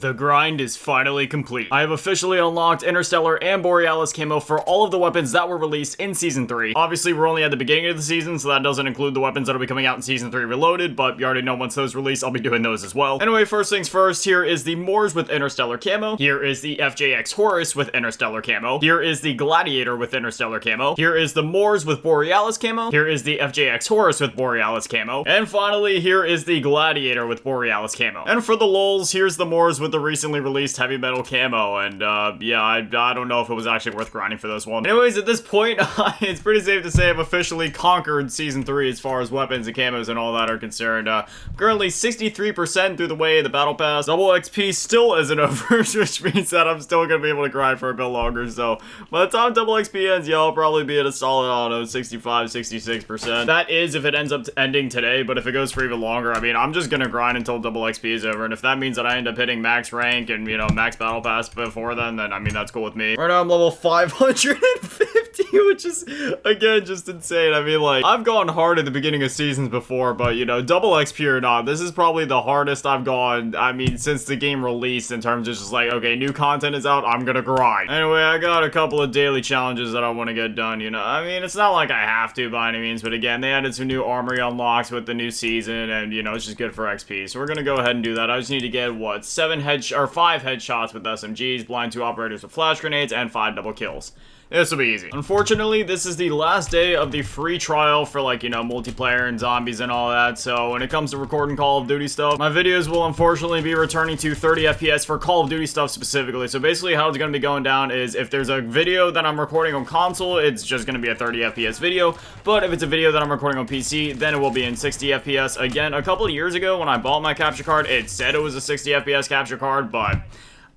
The grind is finally complete. I have officially unlocked Interstellar and Borealis camo for all of the weapons that were released in Season 3. Obviously, we're only at the beginning of the season, so that doesn't include the weapons that'll be coming out in Season 3 Reloaded, but you already know once those release, I'll be doing those as well. Anyway, first things first, here is the Moors with Interstellar camo. Here is the FJX Horus with Interstellar camo. Here is the Gladiator with Interstellar camo. Here is the Moors with Borealis camo. Here is the FJX Horus with Borealis camo. And finally, here is the Gladiator with Borealis camo. And for the lulz, here's the Moors with the recently released heavy metal camo, and yeah, I don't know if it was actually worth grinding for this one. Anyways, at this point, it's pretty safe to say I've officially conquered Season 3 as far as weapons and camos and all that are concerned. Currently 63% through the way of the battle pass. Double XP still isn't over, which means that I'm still gonna be able to grind for a bit longer, so by the time double XP ends, yeah, I'll probably be at a solid, I don't know, 65, 66%. That is if it ends up ending today, but if it goes for even longer, I mean, I'm just gonna grind until double XP is over, and if that means that I end up hitting max rank and, you know, max battle pass before then I mean, that's cool with me. Right now I'm level 550, which is, again, just insane. I mean, like, I've gone hard at the beginning of seasons before, but, you know, double XP or not, this is probably the hardest I've gone, I mean, since the game released, in terms of just like, okay, new content is out, I'm gonna grind. Anyway, I got a couple of daily challenges that I want to get done, you know. I mean, it's not like I have to by any means, but again, they added some new armory unlocks with the new season, and, you know, it's just good for XP. So we're gonna go ahead and do that. I just need to get, what, 5 headshots with SMGs, blind 2 operators with flash grenades, and 5 double kills. This will be easy. Unfortunately, this is the last day of the free trial for, like, you know, multiplayer and zombies and all that, so when it comes to recording Call of Duty stuff, my videos will unfortunately be returning to 30 FPS for Call of Duty stuff specifically. So basically how it's going to be going down is if there's a video that I'm recording on console, it's just going to be a 30 FPS video, but if it's a video that I'm recording on PC, then it will be in 60 FPS. Again, a couple of years ago when I bought my capture card, it said it was a 60 FPS capture card, but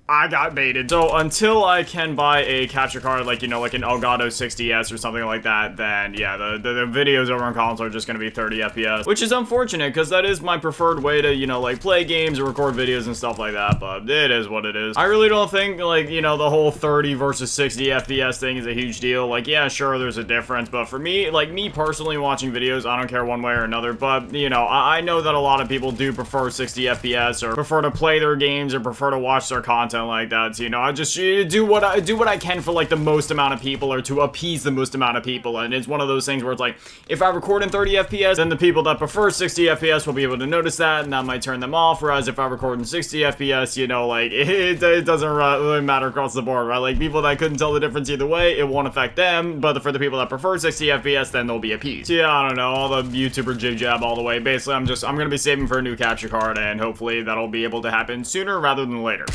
I got baited. So until I can buy a capture card, like, you know, like an Elgato 60S or something like that, then yeah, the videos over on console are just gonna be 30 FPS, which is unfortunate because that is my preferred way to, you know, like, play games or record videos and stuff like that, but it is what it is. I really don't think, like, you know, the whole 30 versus 60 FPS thing is a huge deal. Like, yeah, sure, there's a difference, but for me, like, me personally watching videos, I don't care one way or another, but, you know, I know that a lot of people do prefer 60 FPS or prefer to play their games or prefer to watch their content like that. So, you know, I just do what I can for, like, the most amount of people, or to appease the most amount of people. And it's one of those things where it's like, if I record in 30 FPS, then the people that prefer 60 FPS will be able to notice that, and that might turn them off. Whereas if I record in 60 FPS, you know, like, it doesn't really matter across the board, right? Like, people that couldn't tell the difference either way, it won't affect them. But for the people that prefer 60 FPS, then they'll be appeased. So, yeah, I don't know, all the YouTuber jib-jab all the way. Basically, I'm gonna be saving for a new capture card, and hopefully that'll be able to happen sooner rather than later.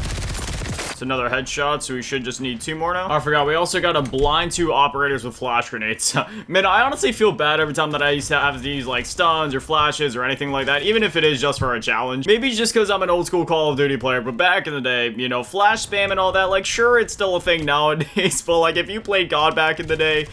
Another headshot, so we should just need 2 more now. I forgot, we also got a blind 2 operators with flash grenades. Man, I honestly feel bad every time that I used to have these, like, stuns or flashes or anything like that, even if it is just for a challenge. Maybe just because I'm an old school Call of Duty player, but back in the day, you know, flash spam and all that, like, sure, it's still a thing nowadays, but, like, if you played COD back in the day,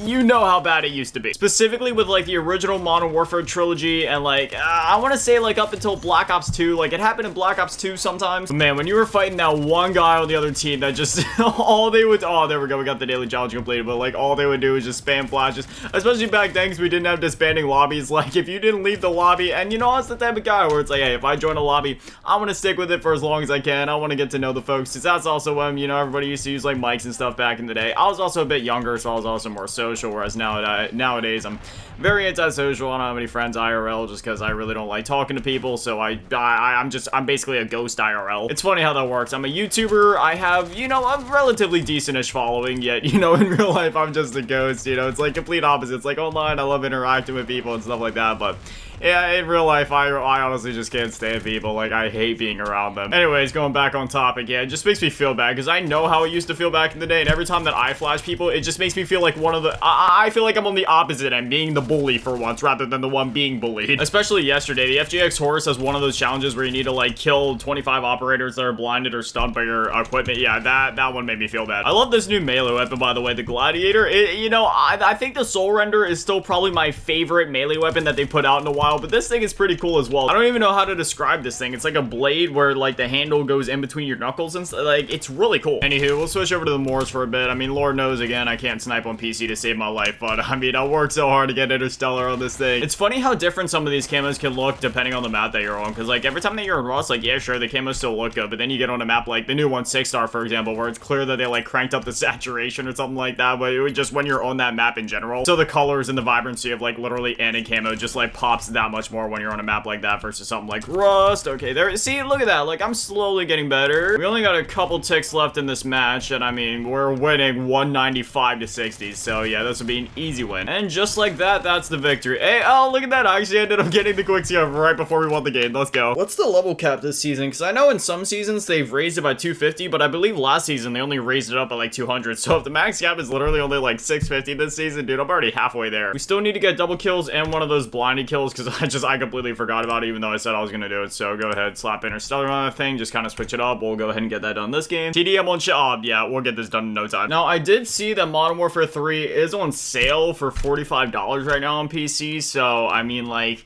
you know how bad it used to be. Specifically with, like, the original Modern Warfare trilogy and, like, I want to say, like, up until Black Ops 2. Like, it happened in Black Ops 2 sometimes. But man, when you were fighting that one guy on the other team that just, all they would, oh, there we go, we got the daily challenge completed, but, like, all they would do is just spam flashes. Especially back then, because we didn't have disbanding lobbies. Like, if you didn't leave the lobby, and, you know, I was the type of guy where it's like, hey, if I join a lobby, I want to stick with it for as long as I can. I want to get to know the folks, because that's also when, you know, everybody used to use, like, mics and stuff back in the day. I was also a bit younger, so I was also more social, whereas nowadays I'm very antisocial. I don't have any friends IRL just because I really don't like talking to people, so I'm basically a ghost IRL. It's funny how that works. I'm a YouTuber, I have, you know, a relatively decentish following, yet, you know, in real life I'm just a ghost, you know. It's like complete opposites. Like, online I love interacting with people and stuff like that, but yeah, in real life, I honestly just can't stand people. Like, I hate being around them. Anyways, going back on topic, yeah, it just makes me feel bad, because I know how it used to feel back in the day, and every time that I flash people, it just makes me feel like one of the, I feel like I'm on the opposite end, being the bully for once, rather than the one being bullied. Especially yesterday, the FJX Horus has one of those challenges where you need to, like, kill 25 operators that are blinded or stunned by your equipment. Yeah, that one made me feel bad. I love this new melee weapon, by the way, the Gladiator. You know, I think the Soul Render is still probably my favorite melee weapon that they put out in a while. while, but this thing is pretty cool as well. I don't even know how to describe this thing. It's like a blade where like the handle goes in between your knuckles and stuff. Like, it's really cool. Anywho, we'll switch over to the Moors for a bit. I mean, Lord knows, again, I can't snipe on PC to save my life, but I mean, I worked so hard to get Interstellar on this thing. It's funny how different some of these camos can look depending on the map that you're on, because like every time that you're in Rust, like, yeah, sure, the camos still look good, but then you get on a map like the new one, 6-star, for example, where it's clear that they like cranked up the saturation or something like that, but it was just when you're on that map in general. So the colors and the vibrancy of like literally any camo just like pops that much more when you're on a map like that versus something like Rust. Okay, there, see, look at that. Like, I'm slowly getting better. We only got a couple ticks left in this match, and I mean, we're winning 195 to 60, so yeah, this will be an easy win. And just like that, that's the victory. Hey, oh, look at that. I actually ended up getting the quick save right before we won the game. Let's go. What's the level cap this season? Because I know in some seasons they've raised it by 250, but I believe last season they only raised it up by like 200. So if the max cap is literally only like 650 this season, dude, I'm already halfway there. We still need to get double kills and one of those blinded kills because I completely forgot about it, even though I said I was gonna do it. So go ahead, slap Interstellar on the thing, just kind of switch it up. We'll go ahead and get that done this game. TDM on yeah, we'll get this done in no time. Now, I did see that Modern Warfare 3 is on sale for $45 right now on PC, so I mean, like,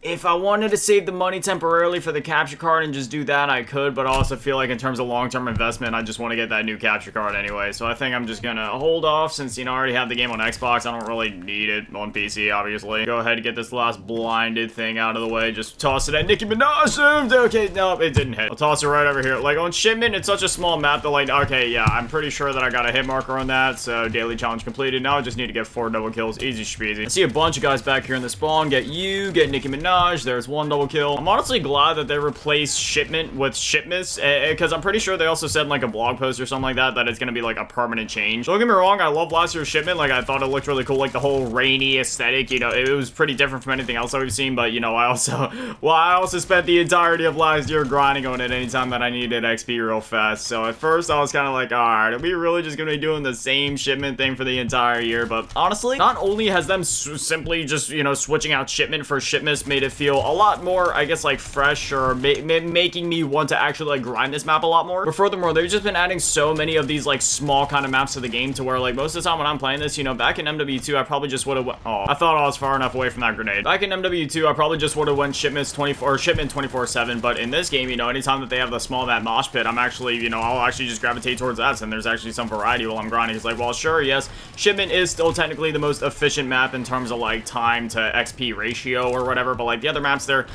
if I wanted to save the money temporarily for the capture card and just do that, I could, but I also feel like in terms of long-term investment, I just want to get that new capture card anyway. So I think I'm just gonna hold off since, you know, I already have the game on Xbox. I don't really need it on PC, obviously. Go ahead and get this last blinded thing out of the way. Just toss it at Nicki Minaj. Okay, no, it didn't hit. I'll toss it right over here. Like, on Shipment, it's such a small map that, like, okay, yeah, I'm pretty sure that I got a hit marker on that, so daily challenge completed. Now I just need to get 4 double kills. Easy speasy. I see a bunch of guys back here in the spawn. Get you, get Nicki Minaj. There's 1 double kill. I'm honestly glad that they replaced Shipment with Shipmas, because I'm pretty sure they also said in like a blog post or something like that that it's gonna be like a permanent change. Don't get me wrong, I love last year's Shipment. Like, I thought it looked really cool, like the whole rainy aesthetic, you know, it was pretty different from anything else that we've seen, but you know, I also spent the entirety of last year grinding on it anytime that I needed XP real fast. So at first I was kind of like, alright, are we really just gonna be doing the same Shipment thing for the entire year? But honestly, not only has them simply just, you know, switching out Shipment for Shipmas made it feel a lot more, I guess, like fresh, or making me want to actually like grind this map a lot more. But furthermore, they've just been adding so many of these like small kind of maps to the game to where like most of the time when I'm playing this, you know, back in MW2 I probably just would have I thought I was far enough away from that grenade. Back in MW2 I probably just would have went Shipment 24/7, but in this game, you know, anytime that they have the small map mosh pit, I'm actually, you know, I'll actually just gravitate towards that, and there's actually some variety while I'm grinding. It's like, well, sure, yes, Shipment is still technically the most efficient map in terms of like time to XP ratio or whatever, but like the other maps, they're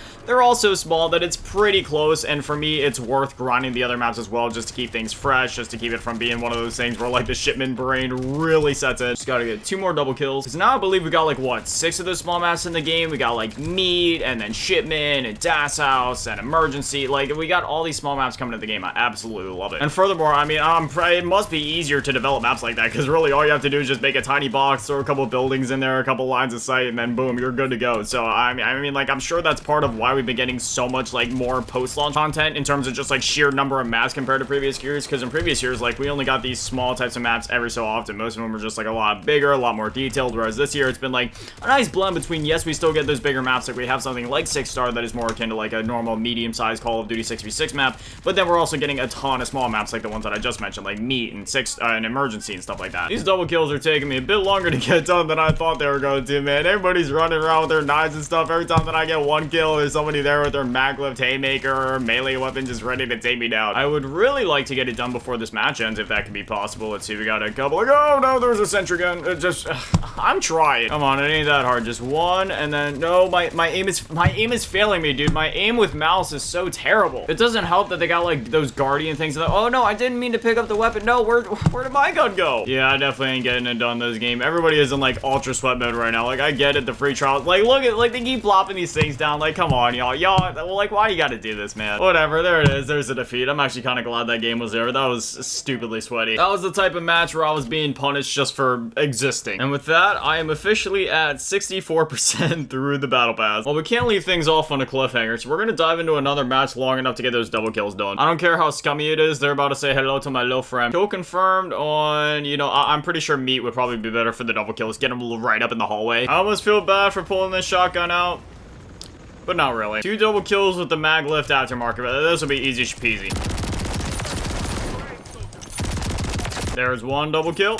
all so small that it's pretty close, and for me, it's worth grinding the other maps as well, just to keep things fresh, just to keep it from being one of those things where like the Shipment brain really sets in. Just gotta get 2 more double kills, because now I believe we got like, what, 6 of those small maps in the game. We got like Meat, and then Shipment, and Das House, and Emergency. Like, we got all these small maps coming to the game. I absolutely love it. And furthermore, I mean, it must be easier to develop maps like that, because really all you have to do is just make a tiny box, throw a couple buildings in there, a couple lines of sight, and then boom, you're good to go. So I mean, like, I'm sure that's part of why we've been getting so much like more post-launch content in terms of just like sheer number of maps compared to previous years, because in previous years, like, we only got these small types of maps every so often. Most of them were just like a lot bigger, a lot more detailed, whereas this year it's been like a nice blend between, yes, we still get those bigger maps, like we have something like 6-star that is more akin to like a normal medium-sized Call of Duty 6v6 map, but then we're also getting a ton of small maps like the ones that I just mentioned, like Meat and and Emergency and stuff like that. These double kills are taking me a bit longer to get done than I thought they were going to, man. Everybody's running around with their knives and stuff. Every time that I get 1 kill, there's somebody there with their maglift haymaker or melee weapon just ready to take me down. I would really like to get it done before this match ends, if that could be possible. Let's see, we got a couple. Like, oh no, there's a sentry gun. I'm trying. Come on, it ain't that hard. Just 1, and then no, my aim is failing me, dude. My aim with mouse is so terrible. It doesn't help that they got like those guardian things. That, oh no, I didn't mean to pick up the weapon. No, where did my gun go? Yeah, I definitely ain't getting it done this game. Everybody is in like ultra sweat mode right now. Like, I get it, the free trial. Like, look at, like, they keep plopping these things down. Like, come on, y'all, well, like, why you gotta do this, man? Whatever, there it is. There's a defeat. I'm actually kind of glad that game was there. That was stupidly sweaty. That was the type of match where I was being punished just for existing. And with that, I am officially at 64% through the battle pass. Well, we can't leave things off on a cliffhanger, so we're gonna dive into another match long enough to get those double kills done. I don't care how scummy it is. They're about to say hello to my little friend. Kill confirmed on, you know, I'm pretty sure Meat would probably be better for the double kills. Get him right up in the hallway. I almost feel bad for pulling this shotgun out, but not really. 2 double kills with the mag lift aftermarket. This will be easy peasy. There's 1 double kill.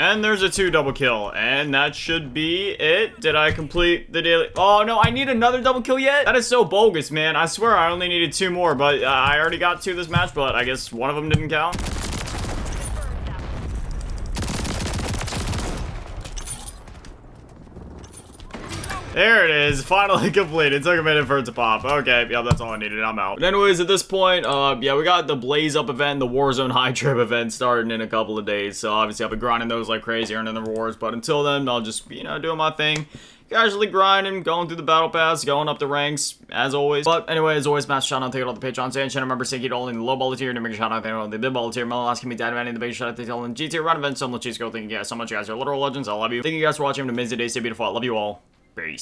And there's a 2 double kill. And that should be it. Did I complete the daily? Oh, no, I need another double kill yet? That is so bogus, man. I swear I only needed 2 more, but I already got 2 this match, but I guess one of them didn't count. There it is, finally complete. It took a minute for it to pop. Okay, yeah, that's all I needed. I'm out. But anyways, at this point, yeah, we got the Blaze Up event, the Warzone High Trip event starting in a couple of days. So obviously I'll be grinding those like crazy, earning the rewards. But until then, I'll just, you know, doing my thing. Casually grinding, going through the battle pass, going up the ranks, as always. But anyway, as always, massive shout out to all the Patreon and channel members. Thank you to all in the low baller tier, and make a shout out to all in the big baller tier. Mel asking me dad in the base shout out to all in G tier run events. So much cheese girl. Thank you guys so much. You guys are literal legends. I love you. Thank you guys for watching. Have an amazing day. Stay beautiful. I love you all. Peace.